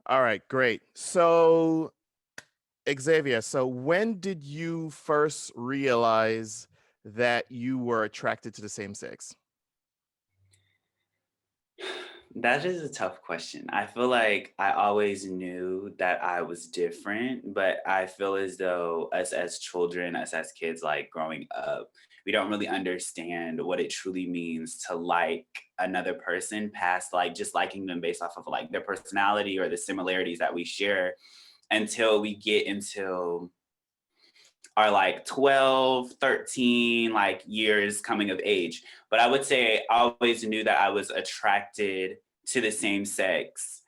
All right, great. So, Xavier, so when did you first realize that you were attracted to the same sex? That is a tough question. I feel like I always knew that I was different, but I feel as though us as children, us as kids, like growing up, we don't really understand what it truly means to like another person past like just liking them based off of like their personality or the similarities that we share until we get into our like 12, 13 like years coming of age. But I would say I always knew that I was attracted to the same sex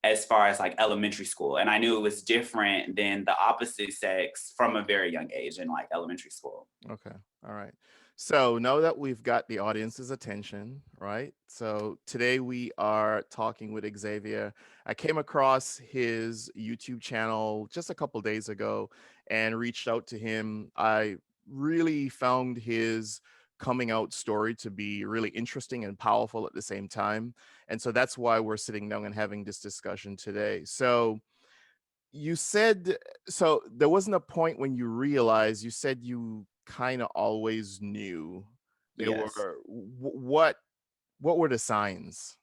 as far as like elementary school. And I knew it was different than the opposite sex from a very young age in like elementary school. Okay. All right. So now that we've got the audience's attention, right? So today we are talking with Xavier. I came across his YouTube channel just a couple days ago and reached out to him. I really found his coming out story to be really interesting and powerful at the same time. And so that's why we're sitting down and having this discussion today. So you said so there wasn't a point when you realized, you said you kind of always knew there Yes. were what were the signs?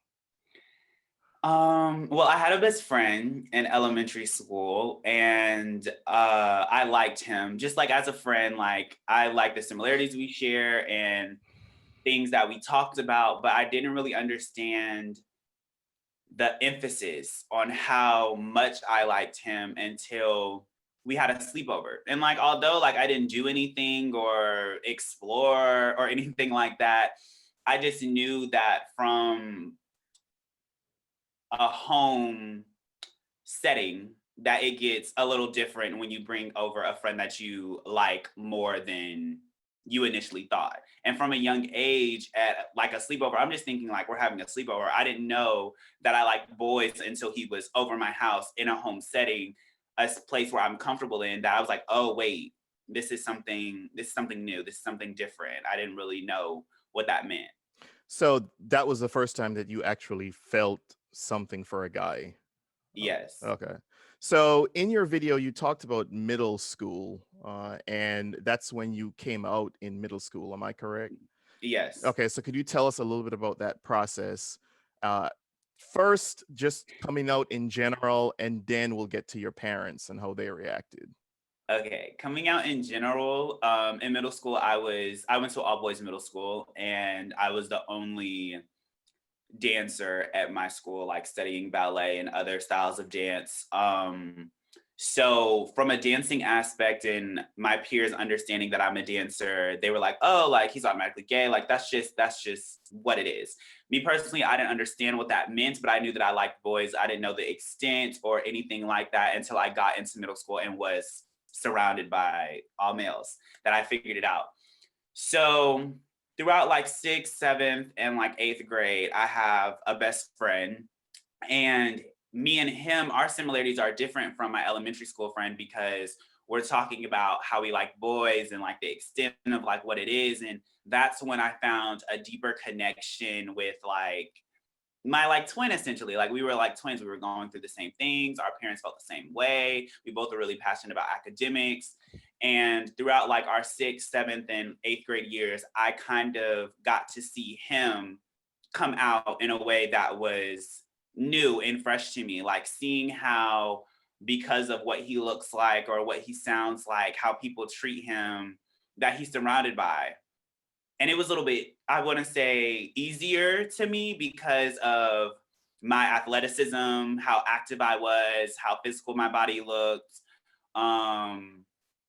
Well, I had a best friend in elementary school and I liked him just like as a friend. Like I like the similarities we share and things that we talked about, but I didn't really understand the emphasis on how much I liked him until we had a sleepover. And like although like I didn't do anything or explore or anything like that, I just knew that from a home setting that it gets a little different when you bring over a friend that you like more than you initially thought. And from a young age at like a sleepover, I'm just thinking like we're having a sleepover. I didn't know that I liked boys until he was over my house in a home setting, place where I'm comfortable in, that I was like, oh wait, this is something new. This is something different. I didn't really know what that meant. So that was the first time that you actually felt something for a guy. Oh, Yes. okay. So in your video, you talked about middle school, and that's when you came out in middle school. Am I correct? Yes. Okay, so could you tell us a little bit about that process? Uh, First, just coming out in general, and then we'll get to your parents and how they reacted. Okay, coming out in general, in middle school, I went to all boys middle school, and I was the only dancer at my school, like studying ballet and other styles of dance. So from a dancing aspect and my peers understanding that I'm a dancer, they were like, "Oh, like he's automatically gay. Like that's just what it is." Me personally, I didn't understand what that meant, but I knew that I liked boys. I didn't know the extent or anything like that until I got into middle school and was surrounded by all males that I figured it out. So throughout like sixth, seventh, and like eighth grade, I have a best friend. And me and him, our similarities are different from my elementary school friend because we're talking about how we like boys and like the extent of like what it is. And that's when I found a deeper connection with like my like twin essentially. Like we were like twins, we were going through the same things, our parents felt the same way, we both were really passionate about academics. And throughout like our sixth, seventh, and eighth grade years, I kind of got to see him come out in a way that was new and fresh to me, like seeing how, because of what he looks like or what he sounds like, how people treat him, that he's surrounded by. And it was a little bit, I want to say, easier to me because of my athleticism, how active I was, how physical my body looked, um,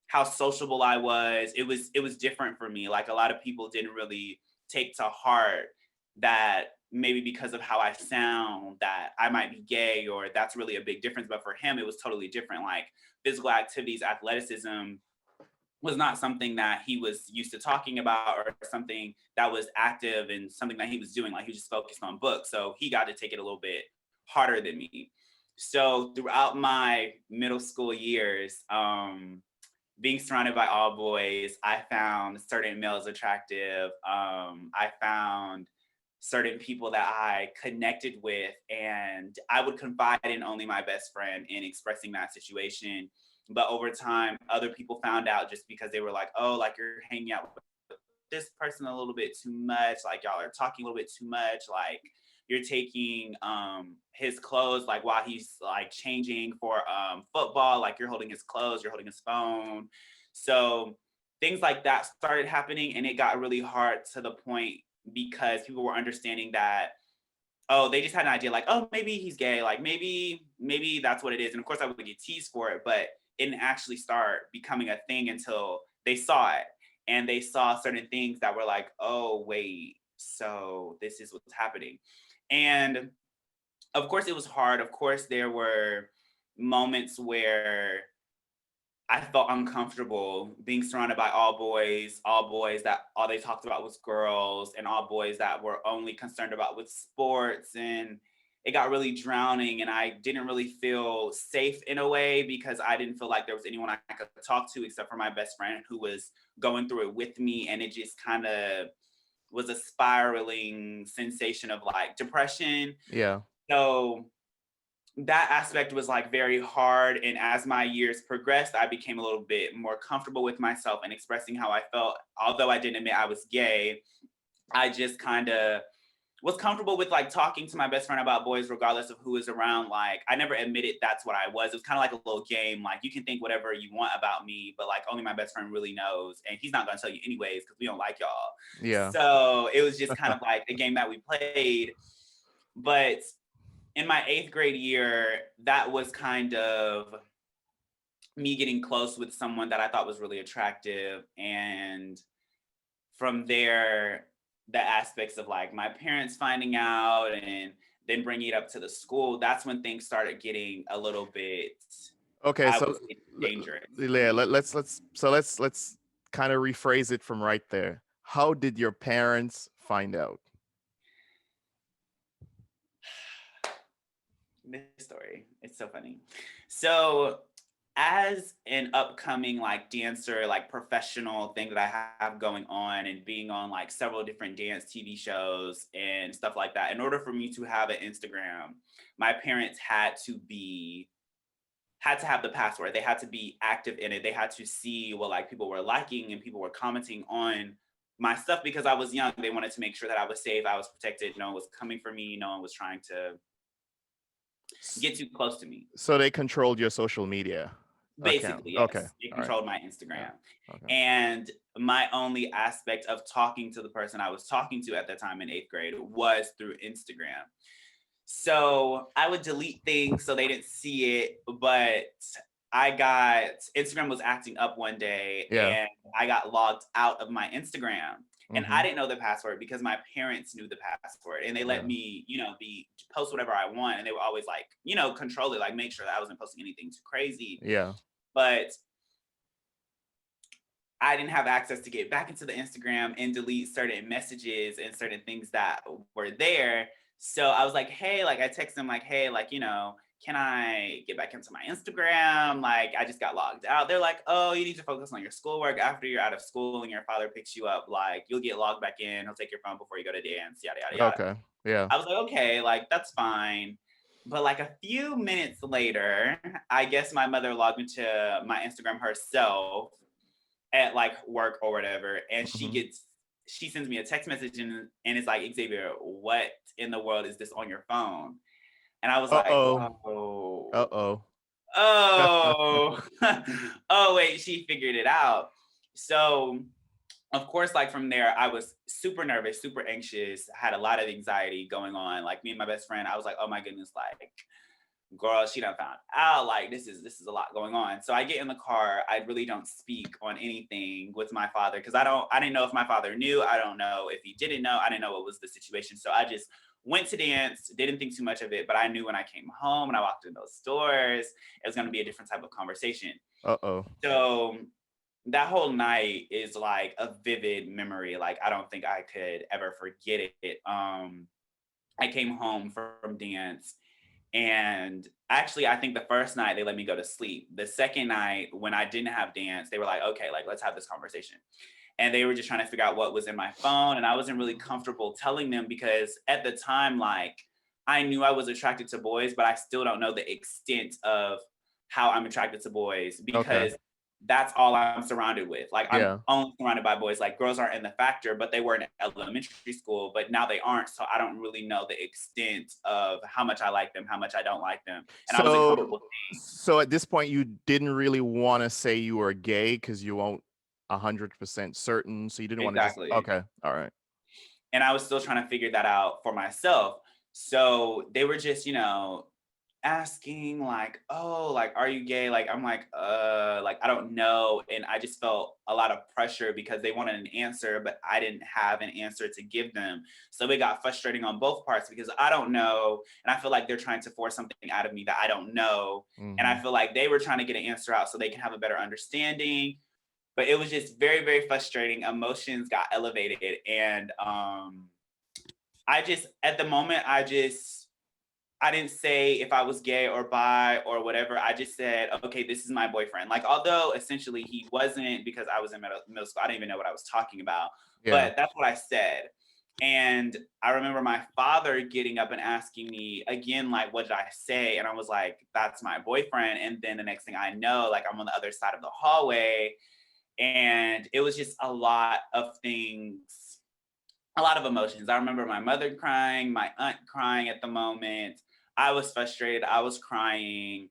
how sociable I was. It was different for me. Like a lot of people didn't really take to heart that maybe because of how I sound that I might be gay or that's really a big difference. But for him, it was totally different. Like physical activities, athleticism, was not something that he was used to talking about or something that was active and something that he was doing. Like he was just focused on books. So he got to take it a little bit harder than me. So throughout my middle school years, being surrounded by all boys, I found certain males attractive. I found certain people that I connected with, and I would confide in only my best friend in expressing that situation. But over time, other people found out just because they were like, oh, like you're hanging out with this person a little bit too much, like y'all are talking a little bit too much, like you're taking his clothes like while he's like changing for football, like you're holding his clothes, you're holding his phone. So things like that started happening, and it got really hard to the point because people were understanding that, oh, they just had an idea like, oh, maybe he's gay, like maybe that's what it is. And of course I would get teased for it, but it didn't actually start becoming a thing until they saw it, and they saw certain things that were like, oh wait, so this is what's happening. And of course it was hard. Of course there were moments where I felt uncomfortable being surrounded by all boys that all they talked about was girls, and all boys that were only concerned about with sports. And it got really drowning, and I didn't really feel safe in a way because I didn't feel like there was anyone I could talk to except for my best friend who was going through it with me. And it just kind of was a spiraling sensation of like depression. Yeah. So that aspect was like very hard. And as my years progressed, I became a little bit more comfortable with myself and expressing how I felt. Although I didn't admit I was gay, I just kind of was comfortable with like talking to my best friend about boys regardless of who was around. Like I never admitted that's what I was. It was kind of like a little game. Like you can think whatever you want about me, but like only my best friend really knows, and he's not going to tell you anyways because we don't like y'all. Yeah. So it was just kind of like a game that we played. But in my 8th grade year, that was kind of me getting close with someone that I thought was really attractive. And from there, the aspects of like my parents finding out and then bringing it up to the school, that's when things started getting a little bit, Okay, I so would say, dangerous for yeah, me. let's kind of rephrase it from right there. How did your parents find out? This story, it's so funny. So as an upcoming like dancer, like professional thing that I have going on, and being on like several different dance TV shows and stuff like that, in order for me to have an Instagram, my parents had to have the password. They had to be active in it. They had to see what like people were liking and people were commenting on my stuff because I was young. They wanted to make sure that I was safe, I was protected, no one was coming for me, no one was trying to S- get too close to me. So they controlled your social media account. Basically, Okay. yes. It All right. controlled my Yeah. Instagram. Okay. And my only aspect of talking to the person I was talking to at the time in 8th grade was through Instagram. So I would delete things so they didn't see it, but Instagram was acting up one day, Yeah. and I got logged out of my Instagram. And I Mm-hmm. didn't know the password because my parents knew the password, and they let Yeah. me, be post whatever I want. And they were always like, control it, like make sure that I wasn't posting anything too crazy. Yeah. But I didn't have access to get back into the Instagram and delete certain messages and certain things that were there. So I was like, hey, like I texted them like, hey, like, can I get back into my Instagram? Like I just got logged out. They're like, oh, you need to focus on your schoolwork. After you're out of school and your father picks you up, like you'll get logged back in. He'll take your phone before you go to dance, yada, yada, yada. Okay. Yeah. I was like, okay, like that's fine. But like a few minutes later, I guess my mother logged into my Instagram herself at like work or whatever, and Mm-hmm. she sends me a text message, and it's like, Xavier, what in the world is this on your phone? And I was like, Uh-oh. oh, Uh-oh. oh, oh wait, she figured it out. So of course, like from there, I was super nervous, super anxious, had a lot of anxiety going on. Like me and my best friend, I was like, oh my goodness, like girl, she done found out, like this is a lot going on. So I get in the car. I really don't speak on anything with my father because I didn't know if my father knew. I don't know if he didn't know. I didn't know what was the situation. So I just went to dance, didn't think too much of it, but I knew when I came home and I walked in those stores, it was going to be a different type of conversation. Uh-oh. So that whole night is like a vivid memory. Like I don't think I could ever forget it. I came home from dance, and actually, I think the first night they let me go to sleep. The second night, when I didn't have dance, they were like, okay, like let's have this conversation. and they were just trying to figure out what was in my phone, and I wasn't really comfortable telling them because at the time, like, I knew I was attracted to boys, but I still don't know the extent of how I'm attracted to boys Okay. because that's all I'm surrounded with. Like, I'm Yeah. only surrounded by boys. Like, girls aren't in the factor, but they were in elementary school, but now they aren't. So I don't really know the extent of how much I like them, how much I don't like them. And I wasn't So comfortable saying. so at this point you didn't really want to say you were gay because you won't 100% certain. So you didn't want to just Exactly. okay. All right. And I was still trying to figure that out for myself. So they were just, asking like, "Oh, like, are you gay?" Like, I'm like, I don't know. And I just felt a lot of pressure because they wanted an answer, but I didn't have an answer to give them. So it got frustrating on both parts because I don't know. And I feel like they're trying to force something out of me that I don't know. And I Mhm. feel like they were trying to get an answer out so they can have a better understanding. But it was just very, very frustrating. Emotions got elevated. And I just, at the moment, I didn't say if I was gay or bi or whatever. I just said, okay, this is my boyfriend. Like, although essentially he wasn't because I was in middle school, I didn't even know what I was talking about. Yeah. But that's what I said. And I remember my father getting up and asking me again, like, what did I say? And I was like, that's my boyfriend. And then the next thing I know, like, I'm on the other side of the hallway. And it was just a lot of things, a lot of emotions. I remember my mother crying, my aunt crying at the moment. I was frustrated. I was crying.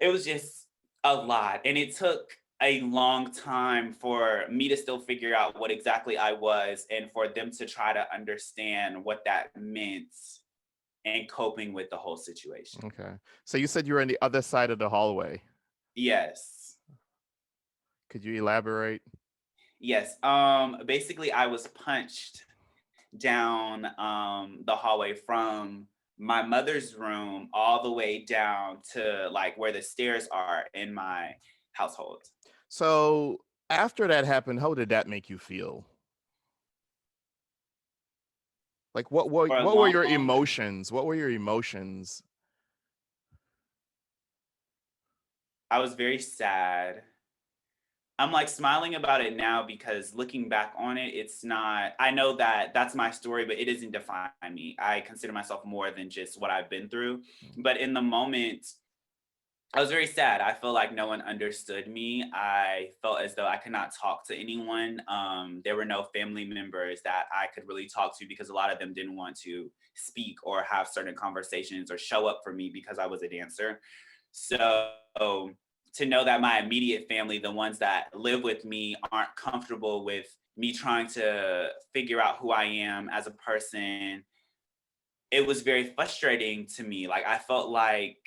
It was just a lot. And it took a long time for me to still figure out what exactly I was and for them to try to understand what that meant and coping with the whole situation. Okay. So you said you were on the other side of the hallway. Yes. Could you elaborate? Yes. Basically I was punched down the hallway from my mother's room all the way down to like where the stairs are in my household. So after that happened, how did that make you feel? Like For a what were long your moment, emotions? What were your emotions? I was very sad. I'm like smiling about it now because looking back on it, it's not, I know that that's my story, but it doesn't define me. I consider myself more than just what I've been through. But in the moment, I was very sad. I feel like no one understood me. I felt as though I could not talk to anyone. There were no family members that I could really talk to because a lot of them didn't want to speak or have certain conversations or show up for me because I was a dancer. So to know that my immediate family, the ones that live with me, aren't comfortable with me trying to figure out who I am as a person, it was very frustrating to me. Like I felt like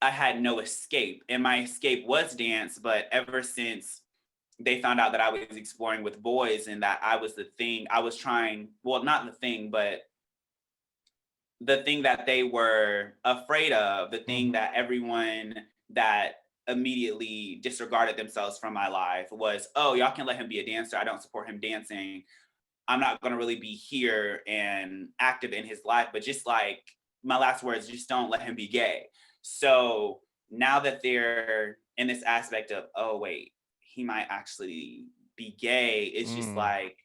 I had no escape. And my escape was dance, but ever since they found out that I was exploring with boys and that I was the thing, I was trying, well, not the thing, but the thing that they were afraid of, the thing Mhm. that everyone that immediately disregarded themselves from my life was, oh, y'all can let him be a dancer. I don't support him dancing. I'm not going to really be here and active in his life, but just like my last words, just don't let him be gay. So now that they're in this aspect of, oh, wait, he might actually be gay, it's just Mm. like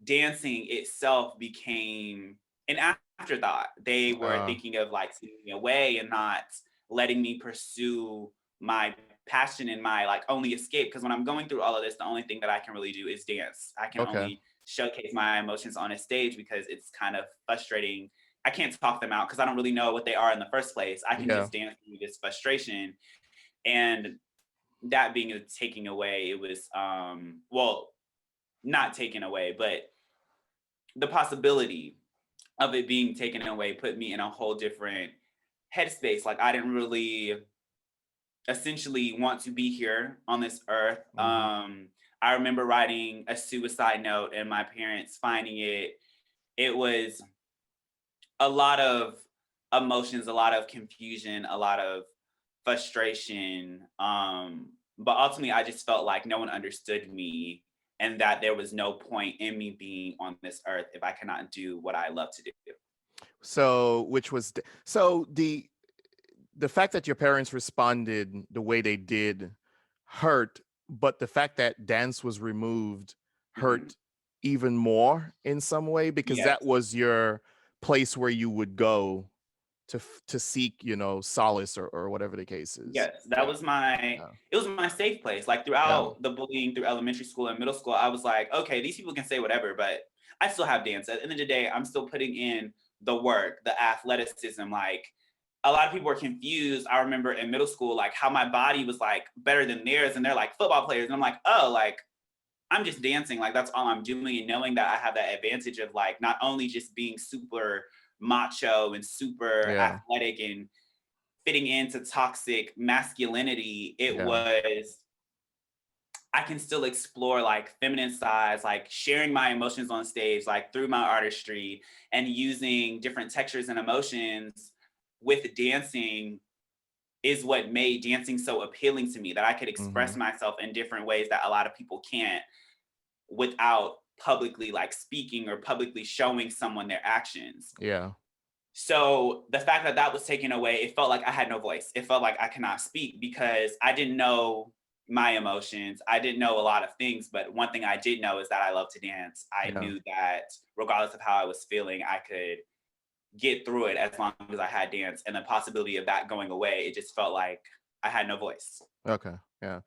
dancing itself became an afterthought. They were Uh, thinking of like sending me away and not letting me pursue my passion and my like only escape. Because when I'm going through all of this, the only thing that I can really do is dance. I can okay. only showcase my emotions on a stage because it's kind of frustrating. I can't talk them out because I don't really know what they are in the first place. I can Yeah. just dance through this frustration. And that being taken away, it was well, not taken away, but the possibility of it being taken away put me in a whole different headspace. Like I didn't really essentially want to be here on this earth. Mhm. I remember writing a suicide note and my parents finding it. It was a lot of emotions, a lot of confusion, a lot of frustration. But ultimately, I just felt like no one understood me and that there was no point in me being on this earth if I cannot do what I love to do. So which was so the fact that your parents responded the way they did hurt, but the fact that dance was removed Mhm. hurt even more in some way because that Yes. was your place where you would go to seek, solace or whatever the case is. Yes, that Yeah. was my Yeah. it was my safe place. Like Yeah. throughout the bullying through elementary school and middle school, I was like, okay, these people can say whatever, but I still have dance. At the end of the day, I'm still putting in the work, the athleticism. Like a lot of people were confused. I remember in middle school, like how my body was like better than theirs, and they're like football players. And I'm like, oh, like I'm just dancing. Like that's all I'm doing. And knowing that I have that advantage of like not only just being super macho and super Yeah. athletic and fitting into toxic masculinity, it Yeah. was I can still explore like feminine sides, like sharing my emotions on stage, like through my artistry and using different textures and emotions with dancing is what made dancing so appealing to me that I could express Mhm. myself in different ways that a lot of people can't without publicly like speaking or publicly showing someone their actions. Yeah. So the fact that that was taken away, it felt like I had no voice. It felt like I cannot speak because I didn't know my emotions. I didn't know a lot of things, but one thing I did know is that I love to dance. I Yeah. knew that regardless of how I was feeling, I could get through it as long as I had dance. And the possibility of that going away, it just felt like I had no voice. Okay. Yeah.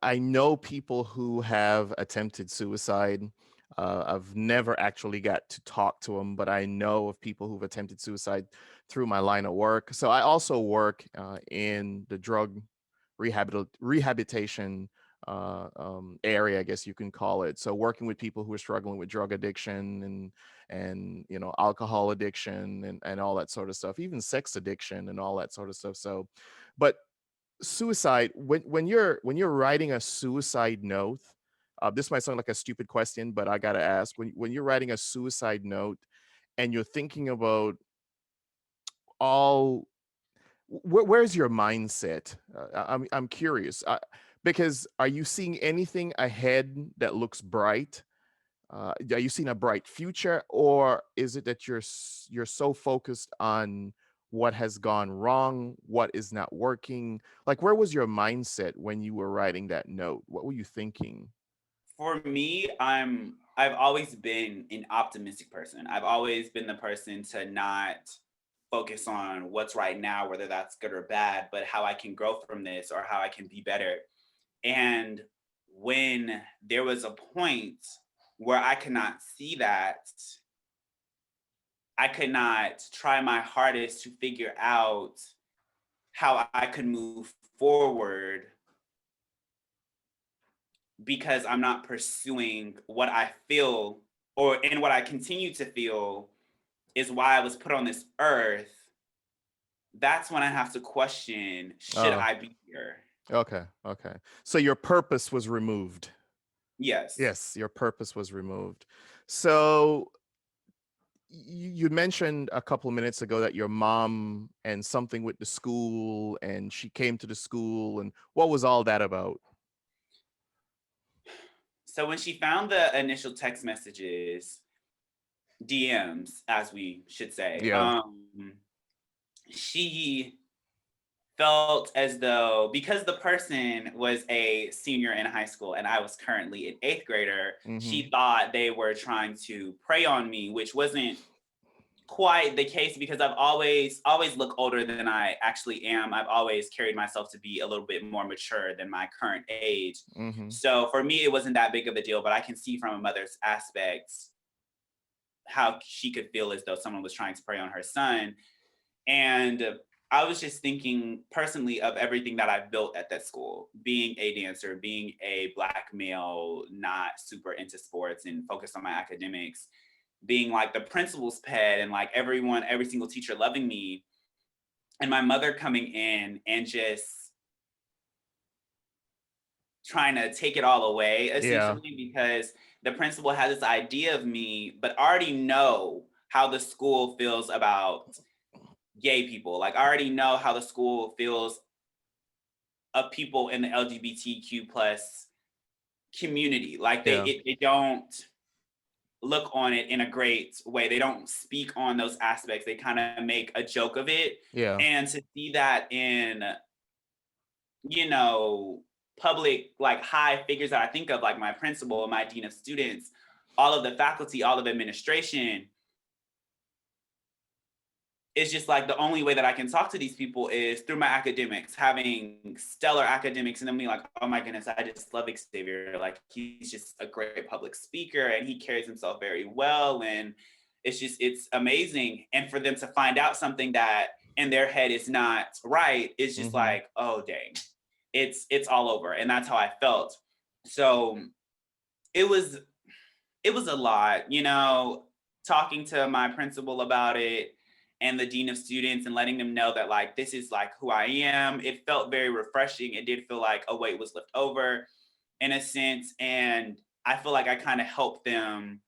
I know people who have attempted suicide. I've never actually got to talk to them, but I know of people who've attempted suicide through my line of work. So I also work in the drug rehabilitation area, I guess you can call it. So working with people who are struggling with drug addiction and alcohol addiction and all that sort of stuff, even sex addiction and all that sort of stuff. So, but suicide when you're writing a suicide note, this might sound like a stupid question, but I gotta ask, when you're writing a suicide note and you're thinking about all where's your mindset? I'm curious, because are you seeing anything ahead that looks bright? Are you seeing a bright future, or is it that you're so focused on what has gone wrong, what is not working? Like, where was your mindset when you were writing that note? What were you thinking? For me, I've always been an optimistic person. I've always been the person to not focus on what's right now, whether that's good or bad, but how I can grow from this or how I can be better. And when there was a point where I could not see that, I could not try my hardest to figure out how I could move forward because I'm not pursuing what I feel or and what I continue to feel is why I was put on this earth. That's when I have to question, should Oh, I be here? okay, okay. So your purpose was removed. Yes. Yes, your purpose was removed. So you mentioned a couple of minutes ago that your mom and something with the school, and she came to the school, and what was all that about? So when she found the initial text messages, DMs, as we should say, Yeah. she felt as though because the person was a senior in high school and I was currently an eighth grader, Mhm. she thought they were trying to prey on me, which wasn't quite the case because I've always looked older than I actually am. I've always carried myself to be a little bit more mature than my current age. Mhm. So for me, it wasn't that big of a deal, but I can see from a mother's aspects how she could feel as though someone was trying to prey on her son. And I was just thinking personally of everything that I've built at that school, being a dancer, being a Black male, not super into sports and focused on my academics, being like the principal's pet and like everyone, every single teacher loving me. And my mother coming in and just trying to take it all away, Yeah. essentially, because the principal has this idea of me, but already know how the school feels about gay people. Like, I already know how the school feels of people in the LGBTQ plus community. Like Yeah. they don't look on it in a great way. They don't speak on those aspects. They kind of make a joke of it. Yeah. And to see that in, you know, public, like high figures that I think of, like my principal, my dean of students, all of the faculty, all of administration, it's just like the only way that I can talk to these people is through my academics, having stellar academics, and then being like, oh my goodness, I just love Xavier. Like he's just a great public speaker and he carries himself very well. And it's amazing. And for them to find out something that in their head is not right, it's just Mm-hmm. like, oh dang, it's all over. And that's how I felt. So it was it was a lot, talking to my principal about it and the dean of students and letting them know that like this is like who I am. It felt very refreshing. It did feel like a weight was lifted over in a sense. And I feel like I kind of helped them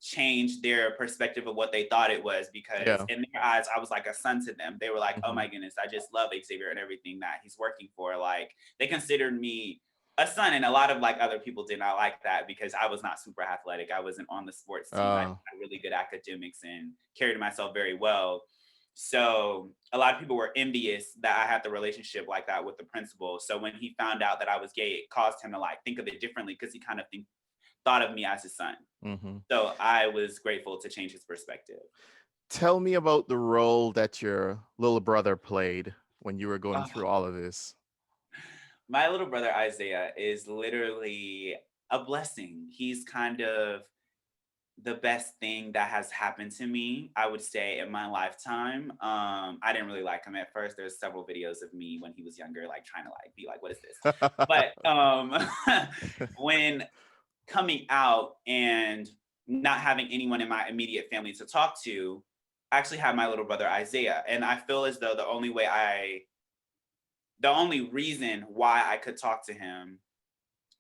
change their perspective of what they thought it was, because Yeah. in their eyes I was like a son to them. They were like, oh Mm-hmm. my goodness, I just love Xavier and everything that he's working for. Like they considered me a son, and a lot of like other people did not like that because I was not super athletic. I wasn't on the sports team. I Uh, had really good academics and carried myself very well. So a lot of people were envious that I had the relationship like that with the principal. So when he found out that I was gay, it caused him to like think of it differently because he kind of thought of me as his son. mm-hmm. So I was grateful to change his perspective. Tell me about the role that your little brother played when you were going Oh, through all of this. my little brother Isaiah is literally a blessing. He's kind of the best thing that has happened to me, I would say, in my lifetime. I didn't really like him at first. There's several videos of me when he was younger, like trying to like be like, what is this? But when coming out and not having anyone in my immediate family to talk to, I actually had my little brother Isaiah. And I feel as though the only reason why I could talk to him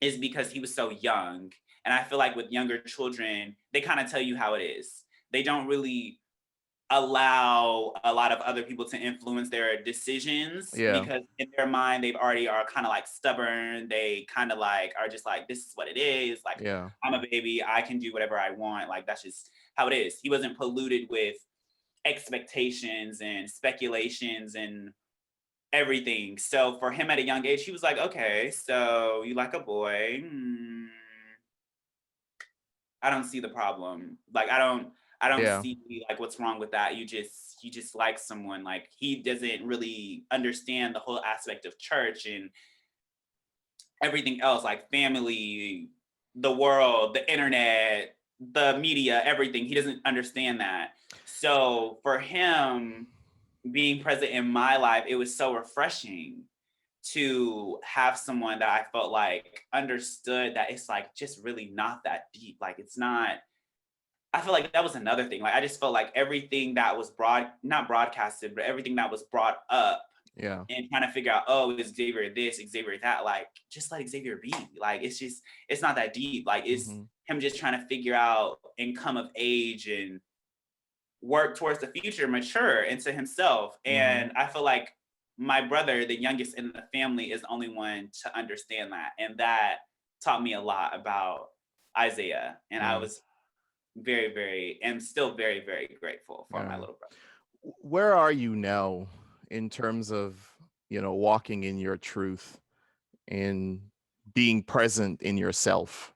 is because he was so young. And I feel like with younger children, they kind of tell you how it is. They don't really allow a lot of other people to influence their decisions Yeah. because in their mind they've already are kind of like stubborn. They kind of like are just like, this is what it is. Like Yeah. I'm a baby, I can do whatever I want. Like that's just how it is. He wasn't polluted with expectations and speculations and everything. So for him at a young age, he was like, okay, so you like a boy. I don't see the problem. Like I don't Yeah. see like what's wrong with that. You just like someone. Like he doesn't really understand the whole aspect of church and everything else, like family, the world, the internet, the media, everything. He doesn't understand that. So for him being present in my life, it was so refreshing to have someone that I felt like understood that it's like just really not that deep. Like it's not. I feel like that was another thing. Like I just felt like everything that was not broadcasted, but everything that was brought up Yeah. and trying to figure out, oh, is Xavier this, Xavier that? Like just let Xavier be. Like it's not that deep. Like it's Mm-hmm. him just trying to figure out and come of age and work towards the future, mature into himself. Mm-hmm. And I feel like my brother, the youngest in the family, is the only one to understand that. And that taught me a lot about Isaiah. And I Yeah. was very, very, and still very, very grateful for my Yeah. little brother. Where are you now in terms of, walking in your truth and being present in yourself?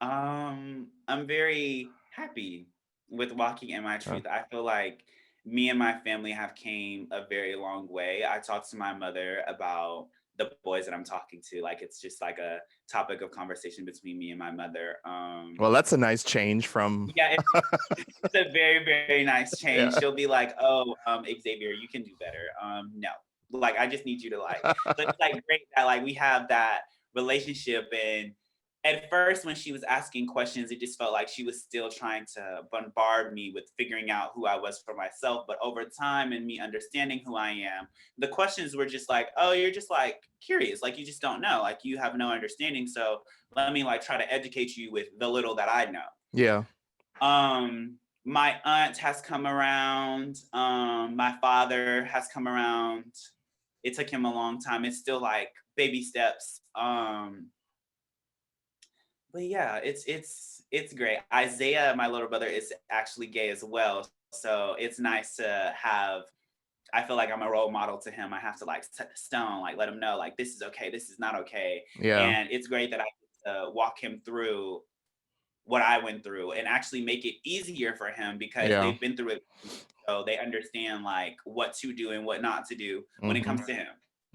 I'm very happy with walking in my Uh, truth. I feel like me and my family have came a very long way. I talked to my mother about the boys that I'm talking to. Like it's just like a topic of conversation between me and my mother. well, that's a nice change from. Yeah, it's a very, very nice change. Yeah. She'll be like, "Oh, Xavier, you can do better." No, like I just need you to like. So it's like great that like we have that relationship. And at first, when she was asking questions, it just felt like she was still trying to bombard me with figuring out who I was for myself. But over time, and me understanding who I am, the questions were just like, "Oh, you're just like curious, like you just don't know, like you have no understanding. So let me like try to educate you with the little that I know." Yeah. My aunt has come around. My father has come around. It took him a long time. It's still like baby steps. But yeah, it's great. Isaiah, my little brother, is actually gay as well. So it's nice to have I feel like I'm a role model to him. I have to like set the stone, like let him know like this is okay, this is not okay. Yeah. And it's great that I get to walk him through what I went through and actually make it easier for him because Yeah. they've been through it. So they understand like what to do and what not to do when it Hmm. comes to him.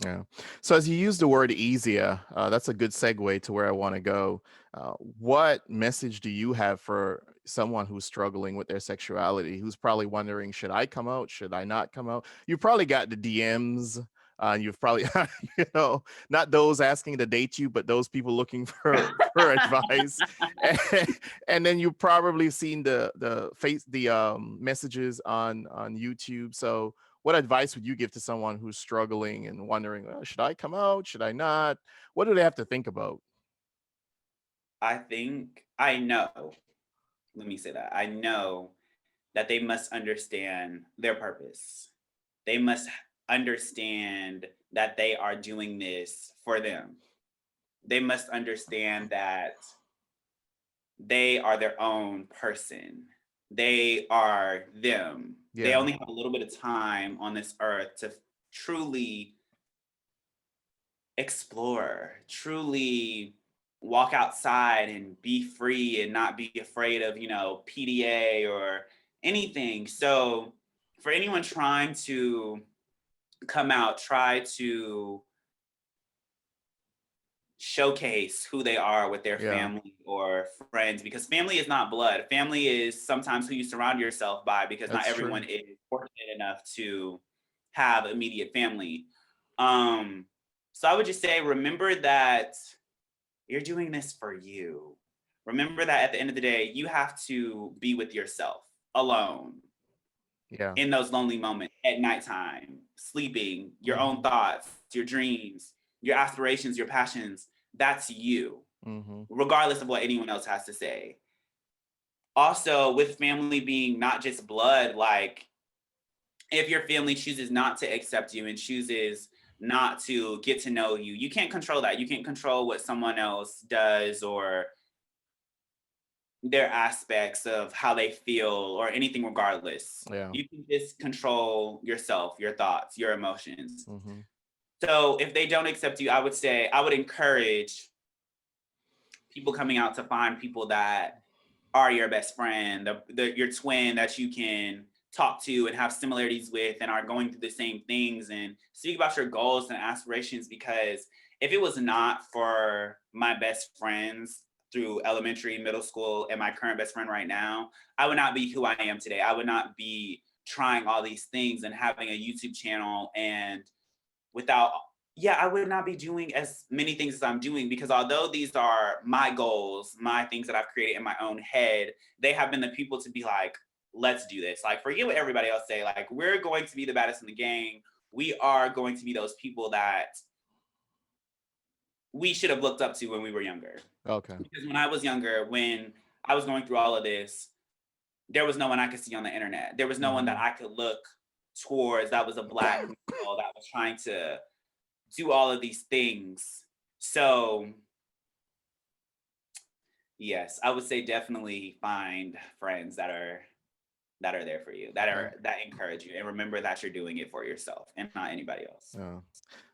Yeah. So as you use the word easier, that's a good segue to where I want to go. What message do you have for someone who's struggling with their sexuality, who's probably wondering, should I come out? Should I not come out? You probably got the DMs. You've probably, not those asking to date you, but those people looking for advice. And, and then you've probably seen the messages on YouTube. So what advice would you give to someone who's struggling and wondering, well, should I come out? Should I not? What do they have to think about? I think I know, let me say that. I know that they must understand their purpose. They must understand that they are doing this for them. They must understand that they are their own person. They are them. They Yeah. only have a little bit of time on this earth to truly explore, truly walk outside and be free and not be afraid of, PDA or anything. So, for anyone trying to come out, try to showcase who they are with their Yeah. family or friends, because family is not blood. Family is sometimes who you surround yourself by, because not That's true. everyone is fortunate enough to have immediate family. Um, so I would just say, remember that you're doing this for you. Remember that at the end of the day, you have to be with yourself alone Yeah. in those lonely moments at nighttime, sleeping, your own Hmm. thoughts, your dreams, your aspirations, your passions. That's you, Hmm. regardless of what anyone else has to say. Also, with family being not just blood, like if your family chooses not to accept you and chooses not to get to know you, you can't control that. You can't control what someone else does or their aspects of how they feel or anything regardless. Yeah. You can just control yourself, your thoughts, your emotions. Hmm. So if they don't accept you, I would say I would encourage people coming out to find people that are your best friend, your twin that you can talk to and have similarities with and are going through the same things, and speak about your goals and aspirations. Because if it was not for my best friends through elementary, middle school, and my current best friend right now, I would not be who I am today. I would not be trying all these things and having a YouTube channel, and without, yeah, I would not be doing as many things as I'm doing, because although these are my goals, my things that I've created in my own head, they have been the people to be like, let's do this. Like, forget what everybody else say. Like, we're going to be the baddest in the gang. We are going to be those people that we should have looked up to when we were younger. Okay. Because when I was younger, when I was going through all of this, there was no one I could see on the internet. There was no one that Hmm. I could look towards that was a black male that was trying to do all of these things. So, yes, I would say definitely find friends that are there for you, Yeah. that encourage you, and remember that you're doing it for yourself and not anybody else. Yeah.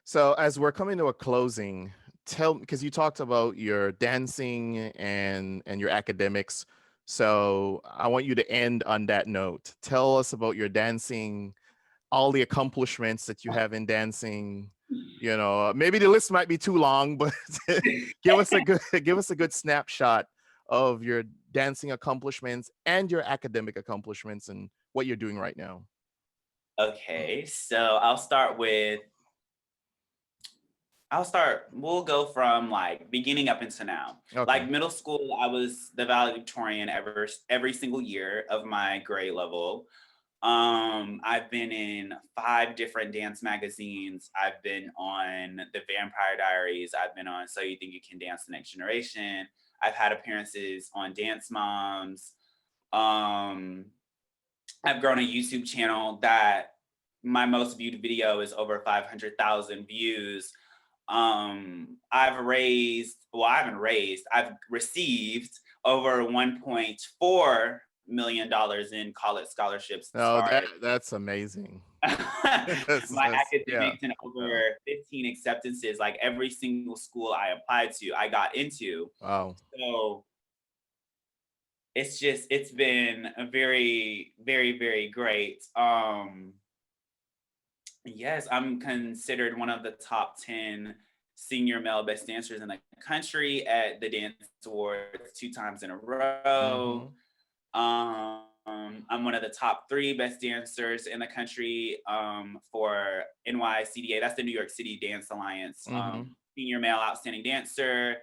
So as we're coming to a closing, tell because you talked about your dancing and your academics. So I want you to end on that note. Tell us about your dancing, all the accomplishments that you have in dancing. Maybe the list might be too long, but give us a good snapshot of your dancing accomplishments and your academic accomplishments and what you're doing right now. Okay, so we'll go from like beginning up into now. Okay. Like middle school, I was the valedictorian every single year of my grade level. I've been in 5 different dance magazines. I've been on the Vampire Diaries. I've been on So You Think You Can Dance the Next Generation. I've had appearances on Dance Moms. Um, I've grown a YouTube channel that my most viewed video is over 500,000 views. I've received over 1.4 $1 million in college scholarships as Oh, far as that's amazing. my Yeah. academics and Wow. over 15 acceptances. Like every single school I applied to, I got into. Wow. So it's been a very, very, very great. Yes, I'm considered one of the top 10 senior male best dancers in the country at the Dance Awards 2 times in a row. Mhm. I'm one of the top 3 best dancers in the country for NYCDA. That's the New York City Dance Alliance. Mhm. Senior male outstanding dancer.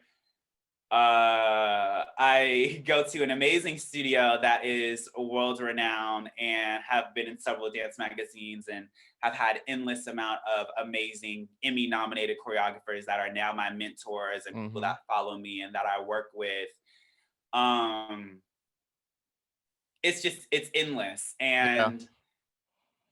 I go to an amazing studio that is world renowned and have been in several dance magazines and have had endless amount of amazing Emmy nominated choreographers that are now my mentors and people Mhm. that follow me and that I work with. Um, it's endless Yeah. and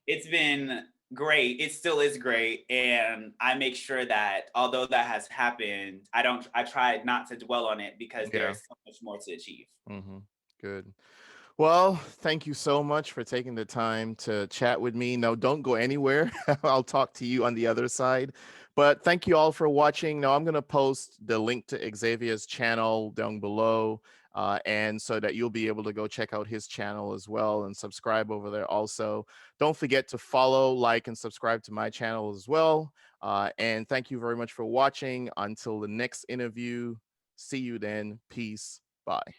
it's been great. It still is great. And I make sure that although that has happened, I try not to dwell on it because there Yeah. is so much more to achieve. Mhm. Good. Well, thank you so much for taking the time to chat with me. No, don't go anywhere. I'll talk to you on the other side. But thank you all for watching. Now, I'm going to post the link to Xavier's channel down below, and so that you'll be able to go check out his channel as well and subscribe over there also. Don't forget to follow, like, and subscribe to my channel as well. And thank you very much for watching. Until the next interview, see you then. Peace. Bye.